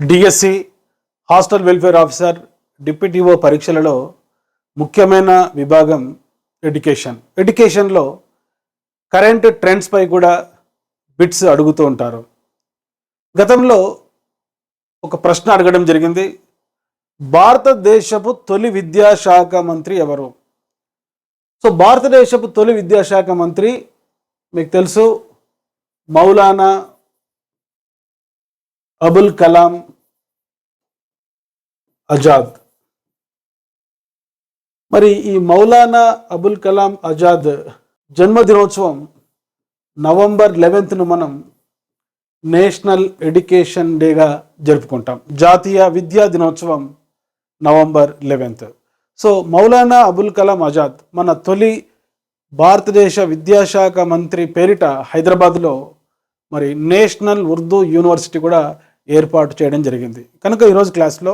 DSC hostel welfare officer డిప్యూటీఓ పరీక్షలలో ముఖ్యమైన విభాగం ఎడ్యుకేషన్లో కరెంట్ ట్రెండ్స్ పై కూడా బిట్స్ అడుగుతూ ఉంటారు. గతంలో ఒక ప్రశ్న అడగడం జరిగింది, భారతదేశపు తొలి విద్యాశాఖ మంత్రి ఎవరు? సో భారతదేశపు తొలి విద్యాశాఖ మంత్రి మీకు తెలుసు, మౌలానా అబుల్ కలాం ఆజాద్. మరి ఈ మౌలానా అబుల్ కలాం ఆజాద్ జన్మదినోత్సవం నవంబర్ 11ను మనం నేషనల్ ఎడ్యుకేషన్ డేగా జరుపుకుంటాం. జాతీయ విద్యా దినోత్సవం November 11th. So Maulana Abul Kalam Azad మన తొలి భారతదేశ విద్యాశాఖ మంత్రి పేరిట హైదరాబాద్లో మరి నేషనల్ ఉర్దూ యూనివర్సిటీ కూడా ఏర్పాటు చేయడం జరిగింది. కనుక ఈరోజు క్లాస్లో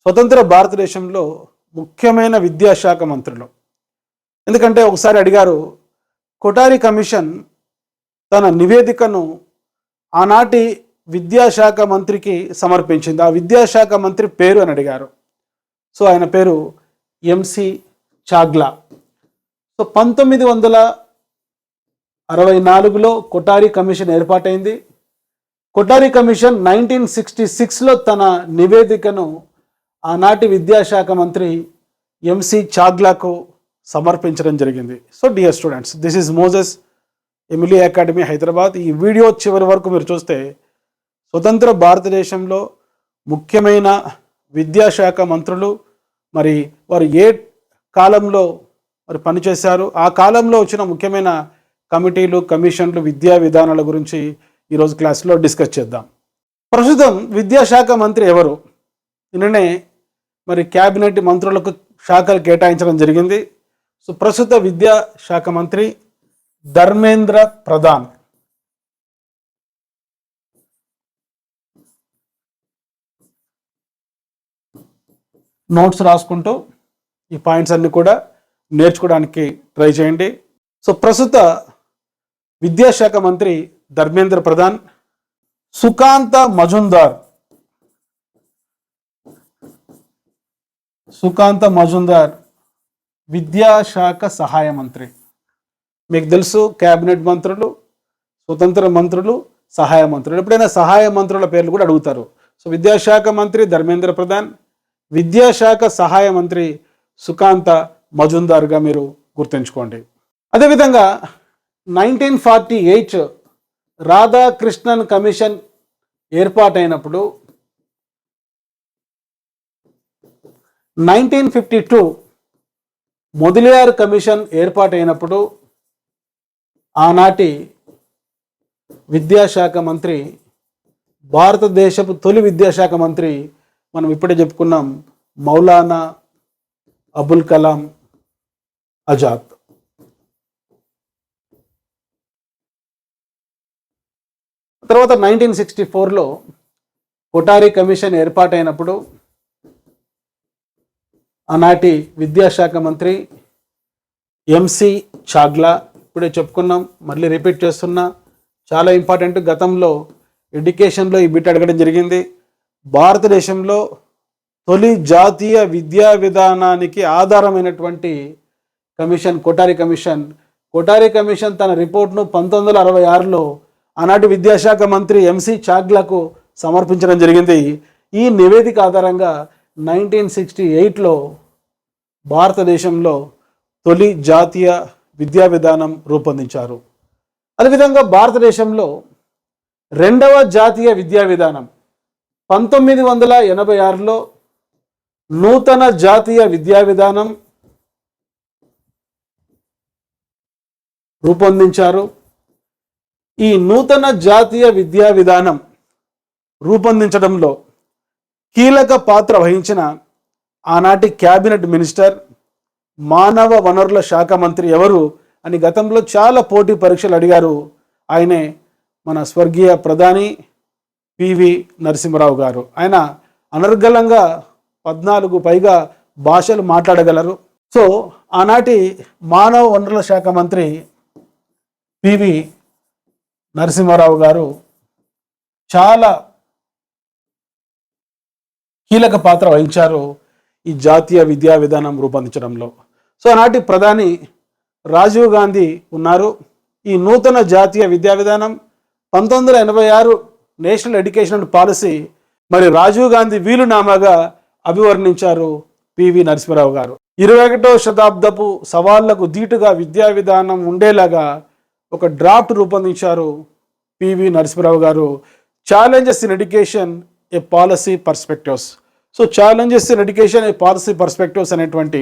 స్వతంత్ర భారతదేశంలో ముఖ్యమైన విద్యాశాఖ మంత్రులు, ఎందుకంటే ఒకసారి అడిగారు, కొఠారి కమిషన్ తన నివేదికను ఆనాటి విద్యాశాఖ మంత్రికి సమర్పించింది. ఆ విద్యాశాఖ మంత్రి పేరు అని అడిగారు. సో ఆయన పేరు ఎంసి చాగ్లా. సో 1964లో కొఠారి కమిషన్ ఏర్పాటైంది. కొఠారి కమిషన్ 1966లో తన నివేదికను ఆనాటి విద్యాశాఖ మంత్రి ఎంసి చాగ్లాకు సమర్పించడం జరిగింది. So dear students, this is Moses Emily academy Hyderabad. ఈ వీడియో చివరి వరకు మీరు చూస్తే స్వతంత్ర భారతదేశంలో ముఖ్యమైన విద్యాశాఖ మంత్రులు మరి వారు ఏ కాలంలో మరి పనిచేశారు, ఆ కాలంలో వచ్చిన ముఖ్యమైన కమిటీలు, కమిషన్లు, విద్యా విధానాల గురించి ఈరోజు క్లాస్లో డిస్కస్ చేద్దాం. ప్రస్తుతం విద్యాశాఖ మంత్రి ఎవరు? నిన్ననే మరి క్యాబినెట్ మంత్రులకు శాఖలు కేటాయించడం జరిగింది. సో ప్రస్తుత విద్యాశాఖ మంత్రి ధర్మేంద్ర ప్రధాన్. నోట్స్ రాసుకుంటూ ఈ పాయింట్స్ అన్ని కూడా నేర్చుకోవడానికి ట్రై చేయండి. సో ప్రస్తుత విద్యాశాఖ మంత్రి ధర్మేంద్ర ప్రధాన్. సుకాంత మజుందార్ విద్యాశాఖ సహాయ మంత్రి. మీకు తెలుసు, క్యాబినెట్ మంత్రులు, స్వతంత్ర మంత్రులు, సహాయ మంత్రులు. ఎప్పుడైనా సహాయ మంత్రుల పేర్లు కూడా అడుగుతారు. సో విద్యాశాఖ మంత్రి ధర్మేంద్ర ప్రధాన్, విద్యాశాఖ సహాయ మంత్రి సుకాంత మజుందార్గా మీరు గుర్తుంచుకోండి. అదేవిధంగా 1948 రాధాకృష్ణన్ కమిషన్ ఏర్పాటైనప్పుడు, 1952 మొదలియార్ కమిషన్ ఏర్పాటైనప్పుడు ఆనాటి విద్యాశాఖ మంత్రి, భారతదేశపు తొలి విద్యాశాఖ మంత్రి మనం ఇప్పుడే చెప్పుకున్నాం, మౌలానా అబుల్ కలాం ఆజాద్. తర్వాత 1964లో కొఠారి కమిషన్ ఏర్పాటైనప్పుడు ఆనాటి విద్యాశాఖ మంత్రి ఎంసి చాగ్లా. ఇప్పుడే చెప్పుకున్నాం, మళ్ళీ రిపీట్ చేస్తున్నా, చాలా ఇంపార్టెంట్. గతంలో ఎడ్యుకేషన్లో ఈ బిట్ అడగడం జరిగింది. భారతదేశంలో తొలి జాతీయ విద్యా విధానానికి ఆధారమైనటువంటి commission Kothari commission. Kothari commission తన రిపోర్ట్ను 1966లో ఆనాటి విద్యాశాఖ మంత్రి ఎంసి చాగ్లాకు సమర్పించడం జరిగింది. ఈ నివేదిక ఆధారంగా 1968లో భారతదేశంలో తొలి జాతీయ విద్యా విధానం రూపొందించారు. అదేవిధంగా భారతదేశంలో రెండవ జాతీయ విద్యా విధానం 1986లో నూతన జాతీయ విద్యా విధానం రూపొందించారు. ఈ నూతన జాతీయ విద్యా విధానం రూపొందించడంలో కీలక పాత్ర వహించిన ఆనాటి క్యాబినెట్ మినిస్టర్, మానవ వనరుల శాఖ మంత్రి ఎవరు అని గతంలో చాలా పోటీ పరీక్షలు అడిగారు. ఆయనే మన స్వర్గీయ ప్రధాని పివి నరసింహరావు గారు. ఆయన అనర్గళంగా 14 పైగా భాషలు మాట్లాడగలరు. సో ఆనాటి మానవ వనరుల శాఖ మంత్రి పివి నరసింహారావు గారు చాలా కీలక పాత్ర వహించారు ఈ జాతీయ విద్యా విధానం రూపొందించడంలో. సో ఆనాటి ప్రధాని రాజీవ్ గాంధీ ఉన్నారు. ఈ నూతన జాతీయ విద్యా విధానం 1986 నేషనల్ ఎడ్యుకేషన్ పాలసీ మరి రాజీవ్ గాంధీ వీలునామాగా అభివర్ణించారు పివి నరసింహారావు గారు. 21వ శతాబ్దపు సవాళ్లకు ధీటుగా విద్యా విధానం ఉండేలాగా ఒక డ్రాఫ్ట్ రూపొందించారు పివి నరసింహారావు గారు. Challenges in education A policy perspectives. So challenges in education A policy perspectives అనేటువంటి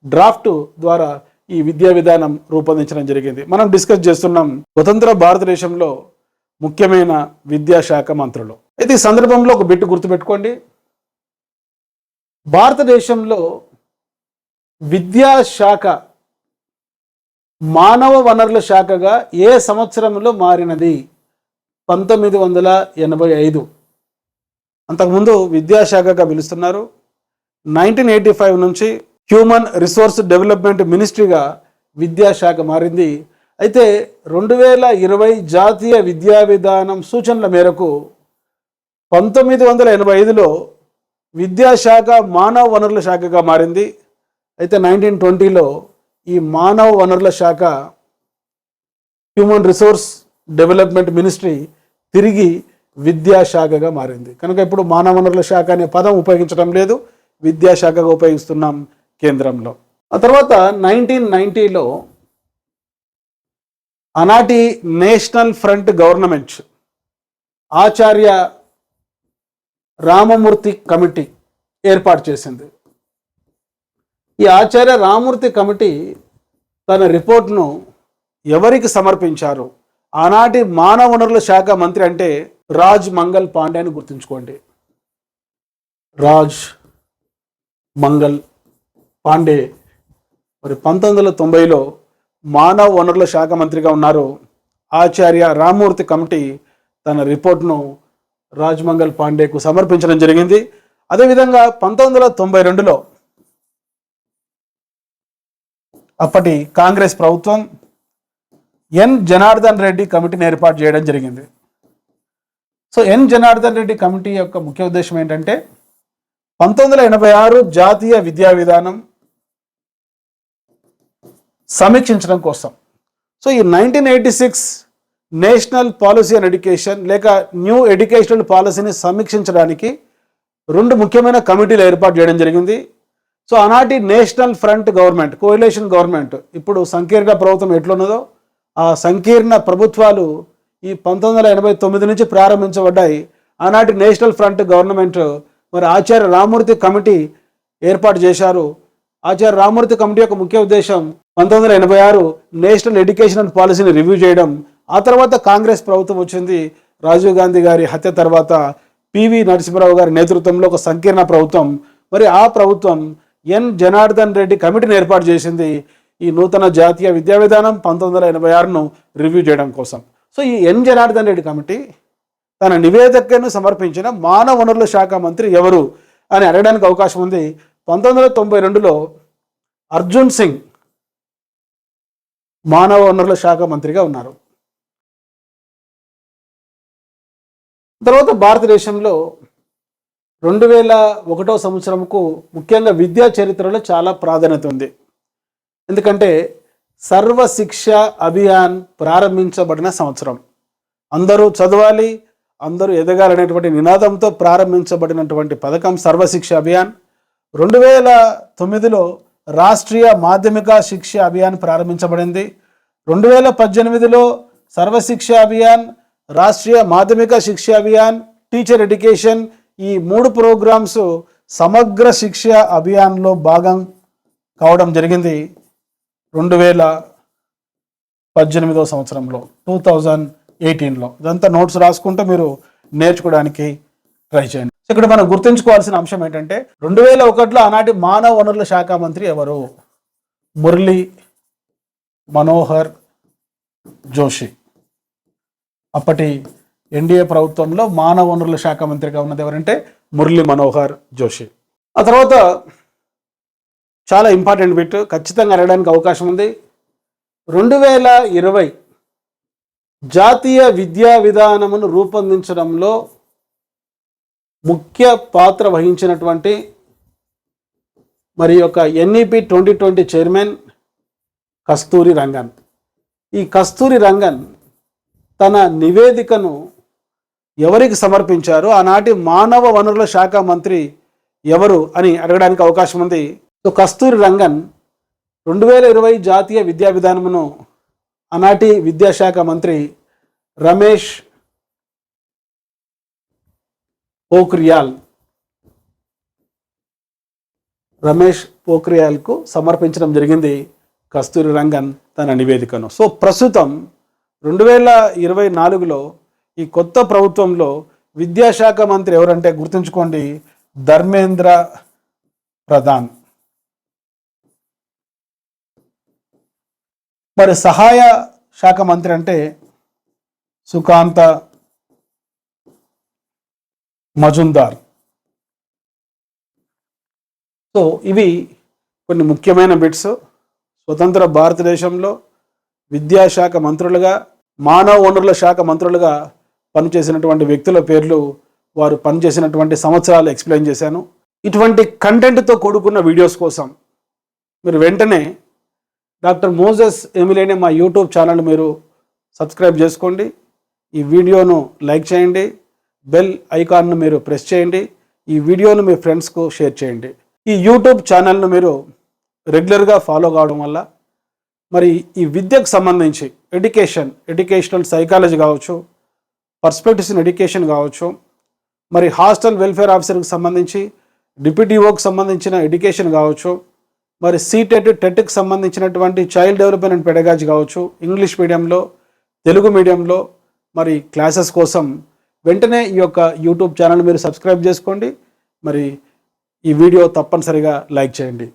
డ్రాఫ్ట్ ద్వారా ఈ విద్యా విధానం రూపొందించడం జరిగింది. మనం డిస్కస్ చేస్తున్నాం స్వతంత్ర భారతదేశంలో ముఖ్యమైన విద్యాశాఖ మంత్రులు. అయితే ఈ సందర్భంలో ఒక బిట్ గుర్తుపెట్టుకోండి. భారతదేశంలో విద్యాశాఖ మానవ వనరుల శాఖగా ఏ సంవత్సరంలో మారినది? 1985. అంతకుముందు విద్యాశాఖగా పిలుస్తున్నారు. 1985 నుంచి హ్యూమన్ రిసోర్స్ డెవలప్మెంట్ మినిస్ట్రీగా విద్యాశాఖ మారింది. అయితే 2020 జాతీయ విద్యా విధానం సూచనల మేరకు 1985లో విద్యాశాఖ మానవ వనరుల శాఖగా మారింది. అయితే 1920లో ఈ మానవ వనరుల శాఖ హ్యూమన్ రిసోర్స్ డెవలప్మెంట్ మినిస్ట్రీ తిరిగి విద్యాశాఖగా మారింది. కనుక ఇప్పుడు మానవ వనరుల శాఖ అనే పదం ఉపయోగించడం లేదు, విద్యాశాఖగా ఉపయోగిస్తున్నాం కేంద్రంలో. ఆ తర్వాత 1990లో ఆనాటి నేషనల్ ఫ్రంట్ గవర్నమెంట్ ఆచార్య రామమూర్తి కమిటీ ఏర్పాటు చేసింది. ఈ ఆచార్య రామమూర్తి కమిటీ తన రిపోర్ట్ను ఎవరికి సమర్పించారు? ఆనాటి మానవ వనరుల శాఖ మంత్రి అంటే రాజ్ మంగల్ పాండే అని గుర్తుంచుకోండి. రాజ్ మంగల్ పాండే మరి 1990లో మానవ వనరుల శాఖ మంత్రిగా ఉన్నారు. ఆచార్య రామమూర్తి కమిటీ తన రిపోర్ట్ను రాజ్ మంగల్ పాండేకు సమర్పించడం జరిగింది. అదేవిధంగా 1992లో అప్పటి కాంగ్రెస్ ప్రభుత్వం ఎన్ జనార్దన్ రెడ్డి కమిటీని ఏర్పాటు చేయడం జరిగింది. సో ఎన్ జనార్దన్ రెడ్డి కమిటీ యొక్క ముఖ్య ఉద్దేశం ఏంటంటే 1986 జాతీయ విద్యా విధానం సమీక్షించడం కోసం. సో ఈ 1986 నేషనల్ పాలసీ అండ్ ఎడ్యుకేషన్ లేక న్యూ ఎడ్యుకేషనల్ పాలసీని సమీక్షించడానికి 2 ముఖ్యమైన కమిటీలు ఏర్పాటు చేయడం జరిగింది. సో ఆనాటి నేషనల్ ఫ్రంట్ గవర్నమెంట్, కోalition గవర్నమెంట్, ఇప్పుడు సంకీర్ణ ప్రభుత్వం ఎట్లున్నదో ఆ సంకీర్ణ ప్రభుత్వాలు ఈ 1989 నుంచి ప్రారంభించబడ్డాయి. ఆనాటి నేషనల్ ఫ్రంట్ గవర్నమెంట్ మరి ఆచార్య రామమూర్తి కమిటీ ఏర్పాటు చేశారు. ఆచార్య రామమూర్తి కమిటీ యొక్క ముఖ్య ఉద్దేశం 1986 నేషనల్ ఎడ్యుకేషనల్ పాలసీని రివ్యూ చేయడం. ఆ తర్వాత కాంగ్రెస్ ప్రభుత్వం వచ్చింది. రాజీవ్ గాంధీ గారి హత్య తర్వాత పివి నరసింహారావు గారి నేతృత్వంలో ఒక సంకీర్ణ ప్రభుత్వం, మరి ఆ ప్రభుత్వం ఎన్ జనార్దన్ రెడ్డి కమిటీని ఏర్పాటు చేసింది ఈ నూతన జాతీయ విద్యా విధానం 1986ను రివ్యూ చేయడం కోసం. సో ఈ ఎన్ జనార్దన్ రెడ్డి కమిటీ తన నివేదికను సమర్పించిన మానవ వనరుల శాఖ మంత్రి ఎవరు అని అడగడానికి అవకాశం ఉంది. 1992లో అర్జున్ సింగ్ మానవ వనరుల శాఖ మంత్రిగా ఉన్నారు. తర్వాత భారతదేశంలో 2001 సంవత్సరంకు ముఖ్యంగా విద్యా చరిత్రలో చాలా ప్రాధాన్యత ఉంది. ఎందుకంటే సర్వశిక్ష అభియాన్ ప్రారంభించబడిన సంవత్సరం. అందరూ చదవాలి, అందరూ ఎదగాలనేటువంటి నినాదంతో ప్రారంభించబడినటువంటి పథకం సర్వశిక్ష అభియాన్. 2009లో రాష్ట్రీయ మాధ్యమిక శిక్ష అభియాన్ ప్రారంభించబడింది. 2018లో సర్వశిక్ష అభియాన్, రాష్ట్రీయ మాధ్యమిక శిక్ష అభియాన్, టీచర్ ఎడ్యుకేషన్, ఈ 3 ప్రోగ్రామ్స్ సమగ్ర శిక్ష అభియాన్లో భాగం కావడం జరిగింది 2018 సంవత్సరంలో, 2018లో. ఇదంతా నోట్స్ రాసుకుంటూ మీరు నేర్చుకోవడానికి ట్రై చేయండి. ఇక్కడ మనం గుర్తుంచుకోవాల్సిన అంశం ఏంటంటే 2001లో ఆనాటి మానవ వనరుల శాఖ మంత్రి ఎవరు? మురళీ మనోహర్ జోషి. అప్పటి ఎన్డీఏ ప్రభుత్వంలో మానవ వనరుల శాఖ మంత్రిగా ఉన్నది ఎవరంటే మురళీ మనోహర్ జోషి. ఆ తర్వాత చాలా ఇంపార్టెంట్ బిట్, ఖచ్చితంగా అడగడానికి అవకాశం ఉంది. 2020 జాతీయ విద్యా విధానమును రూపొందించడంలో ముఖ్య పాత్ర వహించినటువంటి మరి యొక్క NEP 2020 చైర్మన్ కస్తూరి రంగన్. ఈ కస్తూరి రంగన్ తన నివేదికను ఎవరికి సమర్పించారు, ఆనాటి మానవ వనరుల శాఖ మంత్రి ఎవరు అని అడగడానికి అవకాశం ఉంది. సో కస్తూరి రంగన్ 2020 జాతీయ విద్యా విధానమును ఆనాటి విద్యాశాఖ మంత్రి రమేష్ పోఖ్రియాల్కు సమర్పించడం జరిగింది కస్తూరి రంగన్ తన నివేదికను. సో ప్రస్తుతం 2024లో ఈ కొత్త ప్రభుత్వంలో విద్యాశాఖ మంత్రి ఎవరంటే గుర్తుంచుకోండి, ధర్మేంద్ర ప్రధాన్. మరి సహాయ శాఖ మంత్రి అంటే సుకాంత మజుందార్. సో ఇవి కొన్ని ముఖ్యమైన బిట్స్. స్వతంత్ర భారతదేశంలో విద్యాశాఖ మంత్రులుగా, మానవ వనరుల శాఖ మంత్రులుగా పనిచేసినటువంటి వ్యక్తుల పేర్లు, వారు పనిచేసినటువంటి సంవత్సరాలు ఎక్స్ప్లెయిన్ చేశాను. ఇటువంటి కంటెంట్తో కూడుకున్న వీడియోస్ కోసం మీరు వెంటనే డాక్టర్ మోజెస్ ఎమిలేని మా యూట్యూబ్ ఛానల్ మీరు సబ్స్క్రైబ్ చేసుకోండి. ఈ వీడియోను లైక్ చేయండి, బెల్ ఐకాన్ను మీరు ప్రెస్ చేయండి, ఈ వీడియోను మీ ఫ్రెండ్స్కు షేర్ చేయండి. ఈ యూట్యూబ్ ఛానల్ను మీరు రెగ్యులర్గా ఫాలో కావడం వల్ల మరి ఈ విద్యకు సంబంధించి ఎడ్యుకేషనల్ సైకాలజీ కావచ్చు, పర్స్పెక్టివ్స్ ఇన్ ఎడ్యుకేషన్ కావచ్చు, మరి హాస్టల్ వెల్ఫేర్ ఆఫీసర్కి సంబంధించి డిప్యూటీఓకి సంబంధించిన ఎడ్యుకేషన్ కావచ్చు, మరి టెట్కి సంబంధించినటువంటి చైల్డ్ డెవలప్మెంట్ అండ్ పెడగాజీ కావచ్చు, ఇంగ్లీష్ మీడియంలో, తెలుగు మీడియంలో మరి క్లాసెస్ కోసం వెంటనే ఈ యొక్క యూట్యూబ్ ఛానల్ మీరు సబ్స్క్రైబ్ చేసుకోండి. మరి ఈ వీడియో తప్పనిసరిగా లైక్ చేయండి.